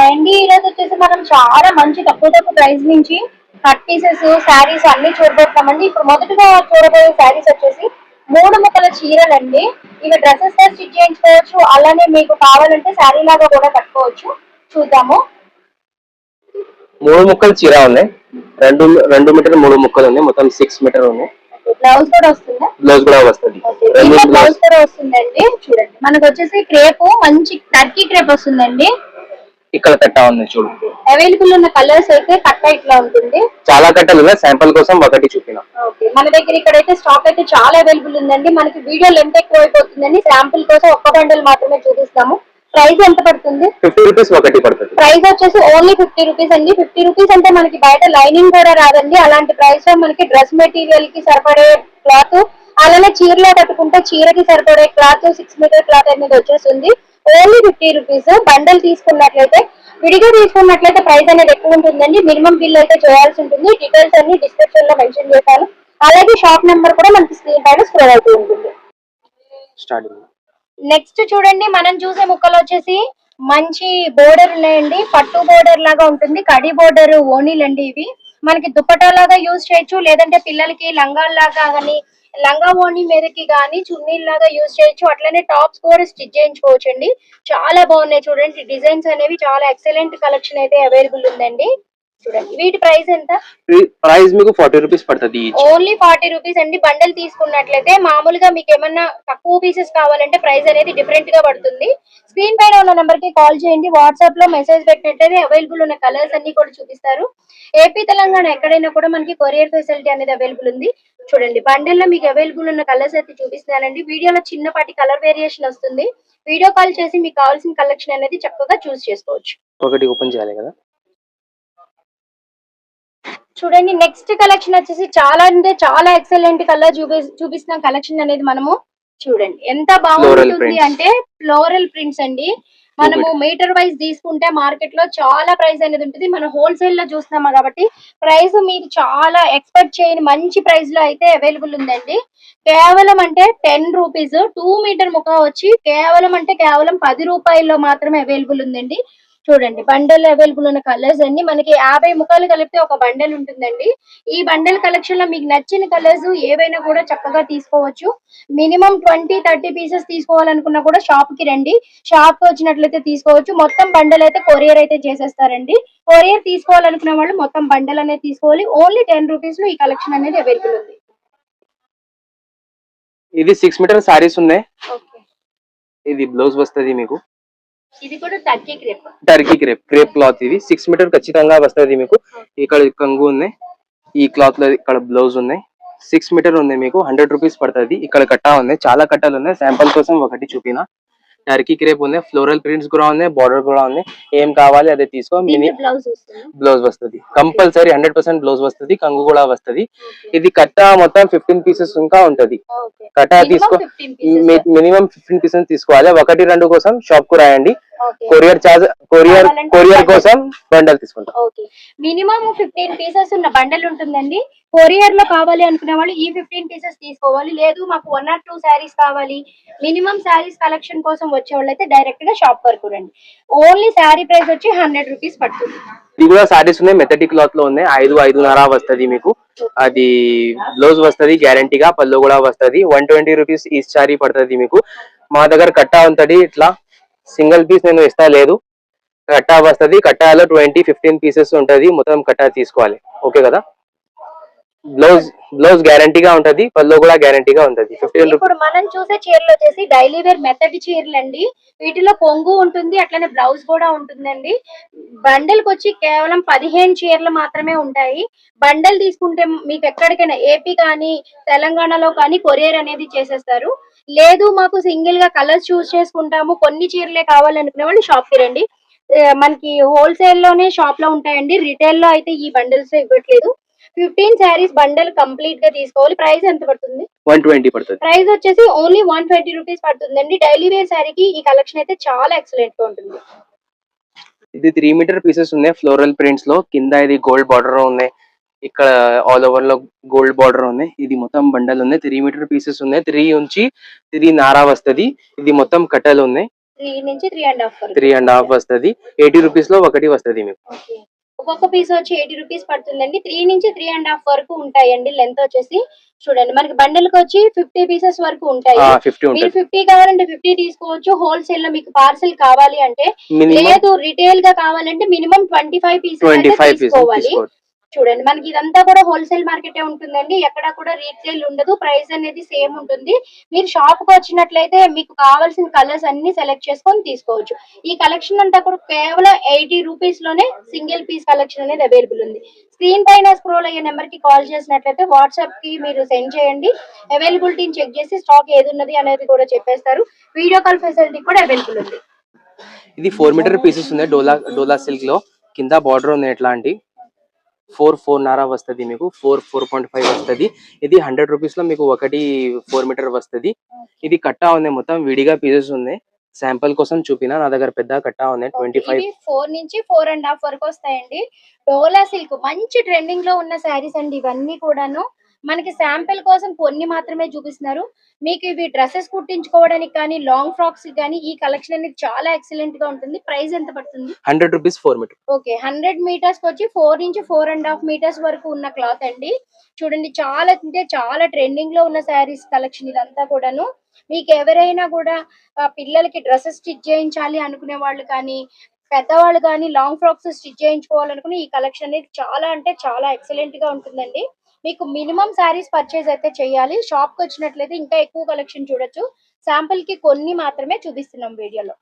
Hi అండి. ఈరోజు వచ్చేసి మనం చాలా మంచి తక్కువ ప్రైస్ నుంచి కట్ పీసెస్ శారీస్ అన్ని చూడబోతున్నామండి. ఇప్పుడు మొదటగా చూడబోయే శారీస్ వచ్చేసి 3 ముక్కల చీరలండి. ఇవి డ్రెస్సెస్ గా స్టిచ్ చేయించుకోవచ్చు, అలానే మీకు కావాలంటే శారీ లాగా కూడా కట్టుకోవచ్చు. చూద్దాము. 3 ముక్కలు చీర ఉన్నాయి. రెండు రెండు మీటర్ 3 ముక్కలు ఉన్నాయి. మొత్తం 6 మీటర్ ఉన్నాయి. బ్లౌజ్ కూడా వస్తుందా? బ్లౌజ్ కూడా వస్తుంది. బ్లౌజ్ కూడా వస్తుందండి. చూడండి, మనకు వచ్చేసి క్రేప్ మంచి టర్కీ క్రేప్ వస్తుందండి. ఇక్కడ కట్ట ఉంది చూడు. అవైలబుల్ ఉన్న కలర్స్ అయితే కట్ట ఇట్లా ఉంటుంది. చాలా కట్టలు ఉన్నాయి. శాంపుల్ కోసం ఒకటి చూపిన. మన దగ్గర ఇక్కడైతే స్టాక్ అయితే చాలా అవైలబుల్ ఉందండి. మనకి వీడియో లెంత్ ఎక్కువ అయిపోతుందండి. శాంపుల్ కోసం ఒక్క బండిల్ మాత్రమే చూపిస్తాము. ప్రైస్ ఎంత పడుతుంది? 50 రూపీస్ ఒకటి పడుతుంది. ప్రైస్ వచ్చేసి ఓన్లీ 50 రూపీస్ అండి. 50 రూపీస్ అంటే మనకి బయట లైనింగ్ కూడా రాదండి. అలాంటి ప్రైస్ లో మనకి డ్రెస్ మెటీరియల్ కి సరిపడే క్లాత్, అలానే చీరలో కట్టుకుంటే చీరకి సరిపడే క్లాత్ 6 మీటర్ క్లాత్ అనేది వచ్చేస్తుంది. Only 50 rupees. బండల్ తీసుకున్నట్లయితే, విడిగా తీసుకున్నట్లయితే ప్రైస్ అనేది ఎక్కువ ఉంటుందండి. మినిమం బిల్ అయితే చేయాల్సి ఉంటుంది. డీటెయిల్స్ అన్ని డిస్క్రిప్షన్ లో మెన్షన్ చేశాను. అలాగే షాప్ నెంబర్ కూడా మనకి స్క్రీన్ పైన స్క్రోల్ అవుతూ ఉంటుంది. నెక్స్ట్ చూడండి, మనం చూసే ముక్కలు వచ్చేసి మంచి బోర్డర్ ఉన్నాయండి. పట్టు బోర్డర్ లాగా ఉంటుంది. కడి బోర్డర్ ఓనీలండి ఇవి. మనకి దుపట్టా లాగా యూజ్ చేయొచ్చు, లేదంటే పిల్లలకి లంగాల్లాగా కానీ, లంగా ఓణి మీదకి కానీ చున్నీల్లాగా యూజ్ చేయొచ్చు. అట్లనే టాప్స్ కూడా స్టిచ్ చేయించుకోవచ్చు అండి. చాలా బాగున్నాయి చూడండి. డిజైన్స్ అనేవి చాలా ఎక్సలెంట్ కలెక్షన్ అయితే అవైలబుల్ ఉందండి. చూడండి, వీటి ప్రైస్ ఎంత? ప్రైస్ మీకు 40 రూపీస్ పడుతుంది. ఓన్లీ 40 రూపీస్ అండి. బండల్ తీసుకున్నట్లయితే మామూలుగా మీకు ఏమన్నా తక్కువ పీసెస్ కావాలంటే ప్రైస్ అనేది డిఫరెంట్ గా పడుతుంది. స్క్రీన్ పైన ఉన్న నెంబర్ కి కాల్ చేయండి. వాట్సాప్ లో మెసేజ్ పెట్టినట్టయితే అవైలబుల్ ఉన్న కలర్స్ అన్ని కూడా చూపిస్తారు. ఏపీ తెలంగాణ ఎక్కడైనా కూడా మనకి కొరియర్ ఫెసిలిటీ అనేది అవైలబుల్ ఉంది. చూడండి, బండల్ లో మీకు అవైలబుల్ ఉన్న కలర్స్ అయితే చూపిస్తున్నానండి. వీడియోలో చిన్నపాటి కలర్ వేరియేషన్ వస్తుంది. వీడియో కాల్ చేసి మీకు కావాల్సిన కలెక్షన్ అనేది చక్కగా చూస్ చేసుకోవచ్చు. ఒకటి ఓపెన్ చేయాలి కదా. చూడండి, నెక్స్ట్ కలెక్షన్ వచ్చేసి చాలా అంటే చాలా ఎక్సలెంట్ కలర్ చూపిస్తున్న కలెక్షన్ అనేది మనము చూడండి ఎంత బాగుంటుంది అంటే ఫ్లోరల్ ప్రింట్స్ అండి. మనము మీటర్ వైజ్ తీసుకుంటే మార్కెట్ లో చాలా ప్రైస్ అనేది ఉంటుంది. మనం హోల్సేల్ లో చూస్తున్నాము కాబట్టి ప్రైస్ మీకు చాలా ఎక్స్పెక్ట్ చేయని మంచి ప్రైస్ లో అయితే అవైలబుల్ ఉందండి. కేవలం అంటే 10 రూపీస్. 2 మీటర్ ముక్క వచ్చి కేవలం 10 రూపాయల్లో మాత్రమే అవైలబుల్ ఉందండి. చూడండి, బండల్ అవైలబుల్ ఉన్న కలర్స్ అన్ని మనకి 50 ముక్కలు కలిపితే ఒక బండల్ ఉంటుందండి. ఈ బండల్ కలెక్షన్ లో మీకు నచ్చిన కలర్స్ ఏవైనా కూడా చక్కగా తీసుకోవచ్చు. మినిమం 20-30 పీసెస్ తీసుకోవాలనుకున్నా కూడా షాప్ కి రండి. షాప్ కి వచ్చినట్లయితే తీసుకోవచ్చు. మొత్తం బండల్ అయితే కొరియర్ అయితే చేసేస్తారండి. కొరియర్ తీసుకోవాలనుకున్న వాళ్ళు మొత్తం బండల్ అనేది తీసుకోవాలి. ఓన్లీ 10 రూపీస్ లో ఈ కలెక్షన్ అనేది అవైలబుల్ ఉంది. ఇది 6 మీటర్ సారీస్ ఉన్నాయి. ఇది బ్లౌజ్ వస్తుంది మీకు. ఇది కూడా టర్కీ క్రేప్ క్లాత్. ఇది 6 మీటర్ ఖచ్చితంగా వస్తుంది మీకు. ఇక్కడ కంగు ఉన్నాయి. ఈ క్లాత్ లో ఇక్కడ బ్లౌజ్ ఉన్నాయి. 6 మీటర్ ఉంది మీకు. 100 రూపీస్ పడుతుంది. ఇక్కడ కట్ట ఉన్నాయి. చాలా కట్టలు ఉన్నాయి. శాంపుల్ కోసం ఒకటి చూపిన. టర్కీ క్రేప్ ఉన్నాయి. ఫ్లోరల్ ప్రింట్స్ కూడా ఉన్నాయి. బార్డర్ కూడా ఉన్నాయి. ఏం కావాలి అదే తీసుకో. బ్లౌజ్ వస్తుంది కంపల్సరీ. 100% బ్లౌజ్ వస్తుంది. కంగు కూడా వస్తుంది. ఇది కట్ట మొత్తం 15 పీసెస్ ఇంకా ఉంటది. కట్ట తీసుకో. మినిమం 15 పీసెస్ తీసుకోవాలి. 1-2 కోసం షాప్ కు రాయండి. కొరియర్ కోసం బండల్ తీసుకుంటాం. మినిమం 15 పీసెస్ ఉన్న బండల్ ఉంటుందండి. కొరియర్ లో కావాలి అనుకునే వాళ్ళు ఈ 15 పీసెస్ తీసుకోవాలి. లేదు మాకు 1 or 2 శారీస్ కావాలి, మినిమం శారీస్ కలెక్షన్ కోసం వచ్చే వాళ్ళు అయితే డైరెక్ట్ గా షాప్ వరకు రండి. ఓన్లీ శారీ ప్రైస్ వచ్చి 100 రూపీస్ పడుతుంది. ఇది కూడా శారీస్ ఉన్నాయి. మెథటిక్ క్లాత్ లో ఉన్నాయి. 5-5.5 వస్తుంది మీకు. అది బ్లౌజ్ వస్తుంది గ్యారంటీగా. పళ్ళు కూడా వస్తుంది. 120 రూపీస్ ఈ శారీ పడుతుంది మీకు. మా దగ్గర కట్ట ఉంటది. ఇట్లా సింగిల్ పీస్ నేను ఇస్తా లేదు. కట్టా వస్తుంది. కట్టాలో 20-15 పీసెస్ ఉంటది. మొత్తం కట్టా తీసుకోవాలి. ఓకే కదా. బ్లౌజ్ గ్యారంటీగా ఉంటది. పళ్ళు కూడా గ్యారంటీగా ఉంటది. ఇప్పుడు మనం చూసే చీరలు వచ్చేసి డైలీ వేర్ మెథడ్ చీరలు అండి. వీటిలో కొంగు ఉంటుంది, అట్లనే బ్లౌజ్ కూడా ఉంటుందండి. బండల్ కి వచ్చి కేవలం 15 చీరలు మాత్రమే ఉంటాయి. బండల్ తీసుకుంటే మీకు ఎక్కడికైనా ఏపీ కానీ తెలంగాణలో కానీ కొరియర్ అనేది చేసేస్తారు. లేదు మాకు సింగిల్ గా కలర్స్ చూస్ చేసుకుంటాము, కొన్ని చీరలే కావాలనుకునే వాళ్ళు షాప్ కి రండి. మనకి హోల్సేల్ లోనే షాప్ లో ఉంటాయండి. రిటైల్ లో అయితే ఈ బండిల్స్ ఇవ్వట్లేదు. 15 శారీస్ బండల్ కంప్లీట్ గా తీసుకోవాలి. ప్రైస్ ఎంత పడుతుంది? 120 పడుతుంది. ప్రైస్ వచ్చేసి ఓన్లీ 120 రూపీస్ పడుతుందండి. డైలీ వేర్ శారీకి ఈ కలెక్షన్ అయితే చాలా ఎక్సలెంట్ గా ఉంటుంది. ఇది 3 మీటర్ పీసెస్ ఉన్నాయి. ఫ్లోరల్ ప్రింట్స్ లో కింద ఇది గోల్డ్ బార్డర్ ఉన్నాయి. ఇక్కడ ఆల్ ఓవర్ లో గోల్డ్ బార్డర్ ఉన్నాయి. ఇది మొత్తం బండల్ ఉన్నాయి. 3 మీటర్ పీసెస్ ఉన్నాయి. 3 నుంచి 3.5 వస్తుంది. ఇది మొత్తం కట్టలు ఉన్నాయి. 3 నుంచి 3.5 వరకు. 3.5 వస్తది. 80 రూపీస్ లో ఒకటి వస్తది మీకు. ఓకే. ఒక్కొక్క పీస్ వచ్చి 80 రూపీస్ పడుతుందండి. 3 నుంచి 3.5 వరకు ఉంటాయండి లెంత్ వచ్చేసి. చూడండి మనకి బండిల్కి వచ్చి 50 పీసెస్ వరకు ఉంటాయి. 50 మీరు ఉంటుంది. 50 కావాలంటే 50 తీసుకోవచ్చు. హోల్సేల్ లో మీకు పార్సెల్ కావాలి అంటే, మినిమం లేదు రిటైల్ గా కావాలంటే మినిమం 25 పీసెస్ 25 పీసెస్ తీసుకోవాలి. తీసుకోవచ్చు. చూడండి మనకి ఇదంతా కూడా హోల్సేల్ మార్కెటే ఉంటుందండి. ఎక్కడ కూడా రీటైల్ ఉండదు. ప్రైస్ అనేది సేమ్ ఉంటుంది. మీరు షాప్ కి వచ్చినట్లయితే మీకు కావాల్సిన కలర్స్ అన్ని సెలెక్ట్ చేసుకొని తీసుకోవచ్చు. ఈ కలెక్షన్ అంతా కూడా కేవలం 80 రూపీస్ లోనే సింగిల్ పీస్ కలెక్షన్ అనేది అవైలబుల్ ఉంది. స్క్రీన్ పైన స్క్రోల్ అయ్యే నెంబర్ కి కాల్ చేసినట్లయితే వాట్సాప్ కి మీరు సెండ్ చేయండి. అవైలబిలిటీని చెక్ చేసి స్టాక్ ఏది ఉన్నది అనేది కూడా చెప్పేస్తారు. వీడియో కాల్ ఫెసిలిటీ కూడా అవైలబుల్ ఉంది. ఇది 4 మీటర్ పీసెస్ ఉన్నాయి. డోలా సిల్క్ లో కింద బార్డర్ ఉంది ఎట్లాంటి 4.5 వస్తది మీకు. 4.5 వస్తది. ఇది 100 రూపీస్ లో మీకు ఒకటి 4 మీటర్ వస్తది. ఇది కట్టా ఉంది, మొత్తం విడిగా పీసెస్ ఉన్నాయి. శాంపుల్ కోసం చూపినా, నా దగ్గర పెద్ద కట్టా ఉన్నాయి. 25 ఇవి 4 నుంచి 4.5 వరకు వస్తాయండి. డోలా సిల్క్ మంచి ట్రెండింగ్ లో ఉన్న శారీస్ అండి ఇవన్నీ కూడాను. మనకి శాంపిల్ కోసం కొన్ని మాత్రమే చూపిస్తున్నారు. మీకు ఇవి డ్రెస్సెస్ కుట్టించుకోవడానికి కానీ లాంగ్ ఫ్రాక్స్ కానీ ఈ కలెక్షన్ అనేది చాలా ఎక్సలెంట్ గా ఉంటుంది. ప్రైస్ ఎంత పడుతుంది? 100 రూపీస్ 4 మీటర్. ఓకే. 100 మీటర్స్ వచ్చి 4 నుంచి 4.5 మీటర్స్ వరకు ఉన్న క్లాత్ అండి. చూడండి చాలా అంటే చాలా ట్రెండింగ్ లో ఉన్న శారీస్ కలెక్షన్ ఇదంతా కూడాను. మీకు ఎవరైనా కూడా పిల్లలకి డ్రెస్సెస్ స్టిచ్ చేయించాలి అనుకునే వాళ్ళు కానీ, పెద్దవాళ్ళు కానీ లాంగ్ ఫ్రాక్స్ స్టిచ్ చేయించుకోవాలనుకుని ఈ కలెక్షన్ అనేది చాలా అంటే చాలా ఎక్సలెంట్ గా ఉంటుందండి. మీకు మినిమం శారీస్ పర్చేజ్ అయితే చేయాలి. షాప్ కి వచ్చినట్లయితే ఇంకా ఎక్కువ కలెక్షన్ చూడొచ్చు. శాంపుల్ కి కొన్ని మాత్రమే చూపిస్తున్నాం వీడియోలో.